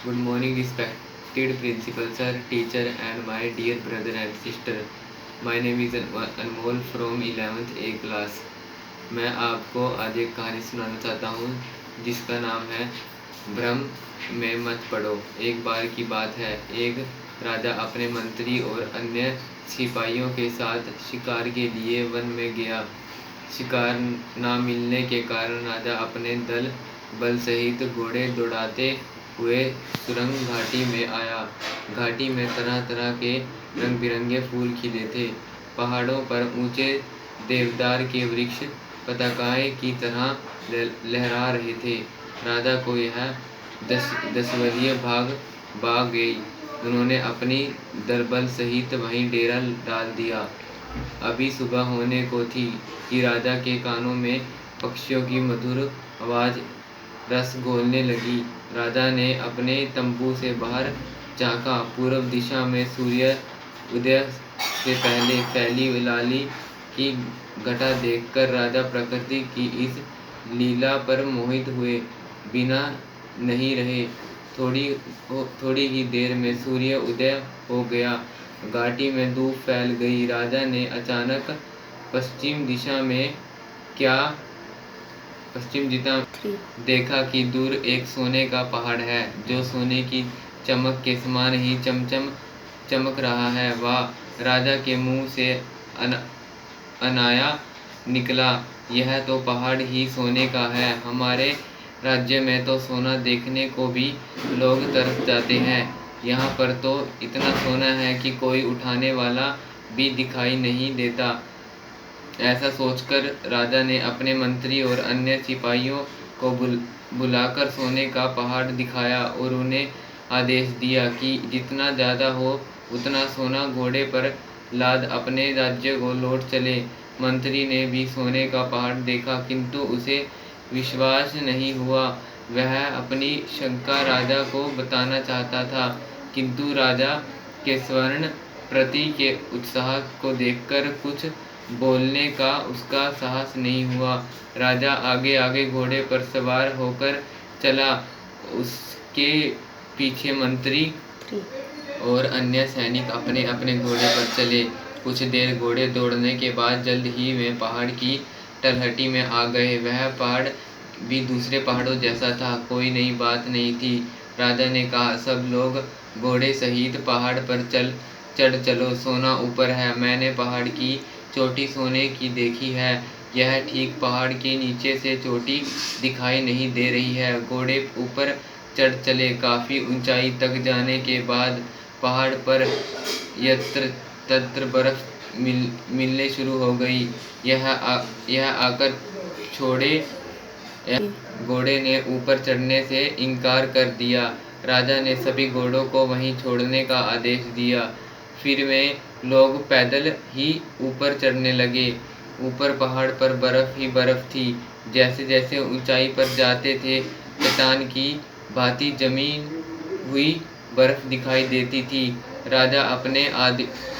Good morning, respected principal sir, teacher, and my dear brother and sister. My name is Anmol from 11th A class. मैं आपको आज एक कहानी सुनाना चाहता हूँ जिसका नाम है भ्रम में मत पड़ो। एक बार की बात है, एक राजा अपने मंत्री और अन्य सिपाहियों के साथ शिकार के लिए वन में गया। शिकार ना मिलने के कारण राजा अपने दल बल सहित घोड़े दौड़ाते हुए सुरंग घाटी में आया। घाटी में तरह तरह के रंग बिरंगे फूल खिले थे। पहाड़ों पर ऊंचे देवदार के वृक्ष पताकाएं की तरह लहरा रहे थे। राजा को यह दसवंधिया भाग गई। उन्होंने अपनी दलबल सहित वहीं डेरा डाल दिया। अभी सुबह होने को थी कि राजा के कानों में पक्षियों की मधुर आवाज रस घोलने लगी। राजा ने अपने तंबू से बाहर झांका। पूर्व दिशा में सूर्य उदय से पहले फैली लाली की घटा देखकर राजा प्रकृति की इस लीला पर मोहित हुए बिना नहीं रहे। थोड़ी ही देर में सूर्य उदय हो गया। घाटी में धूप फैल गई। राजा ने अचानक पश्चिम दिशा देखा कि दूर एक सोने का पहाड़ है जो सोने की चमक के समान ही चमक रहा है। वाह! राजा के मुंह से अनाया निकला, यह तो पहाड़ ही सोने का है। हमारे राज्य में तो सोना देखने को भी लोग तरस जाते हैं। यहाँ पर तो इतना सोना है कि कोई उठाने वाला भी दिखाई नहीं देता। ऐसा सोचकर राजा ने अपने मंत्री और अन्य सिपाहियों को बुलाकर सोने का पहाड़ दिखाया और उन्हें आदेश दिया कि जितना ज़्यादा हो उतना सोना घोड़े पर लाद अपने राज्य को लौट चले। मंत्री ने भी सोने का पहाड़ देखा किंतु उसे विश्वास नहीं हुआ। वह अपनी शंका राजा को बताना चाहता था किंतु राजा के स्वर्ण प्रति के उत्साह को देखकर कुछ बोलने का उसका साहस नहीं हुआ। राजा आगे आगे घोड़े पर सवार होकर चला। उसके पीछे मंत्री और अन्य सैनिक अपने अपने घोड़े पर चले। कुछ देर घोड़े दौड़ने के बाद जल्द ही वे पहाड़ की तलहटी में आ गए। वह पहाड़ भी दूसरे पहाड़ों जैसा था, कोई नई बात नहीं थी। राजा ने कहा, सब लोग घोड़े सहित पहाड़ पर चढ़ चलो, सोना ऊपर है। मैंने पहाड़ की चोटी सोने की देखी है। यह ठीक पहाड़ के नीचे से चोटी दिखाई नहीं दे रही है। घोड़े ऊपर चढ़ चले। काफी ऊंचाई तक जाने के बाद पहाड़ पर यत्र तत्र बर्फ मिलने शुरू हो गई। यह आकर छोड़े। घोड़े ने ऊपर चढ़ने से इनकार कर दिया। राजा ने सभी घोड़ों को वहीं छोड़ने का आदेश दिया। फिर वे लोग पैदल ही ऊपर चढ़ने लगे। ऊपर पहाड़ पर बर्फ ही बर्फ थी। जैसे जैसे ऊंचाई पर जाते थे चट्टान की भांति जमी हुई बर्फ दिखाई देती थी। राजा अपने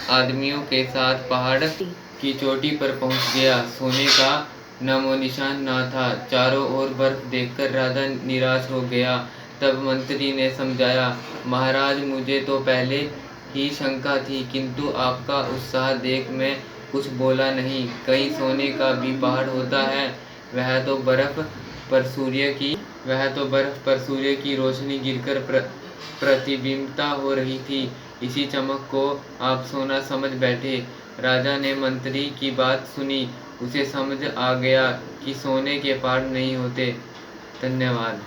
आदमियों के साथ पहाड़ की चोटी पर पहुंच गया। सोने का नामोनिशान न था। चारों ओर बर्फ देखकर राजा निराश हो गया। तब मंत्री ने समझाया, महाराज, मुझे तो पहले ही शंका थी किंतु आपका उत्साह देख मैं कुछ बोला नहीं। कहीं सोने का भी पहाड़ होता है। वह तो बर्फ पर सूर्य की रोशनी गिरकर प्रतिबिंबित हो रही थी। इसी चमक को आप सोना समझ बैठे। राजा ने मंत्री की बात सुनी। उसे समझ आ गया कि सोने के पहाड़ नहीं होते। धन्यवाद।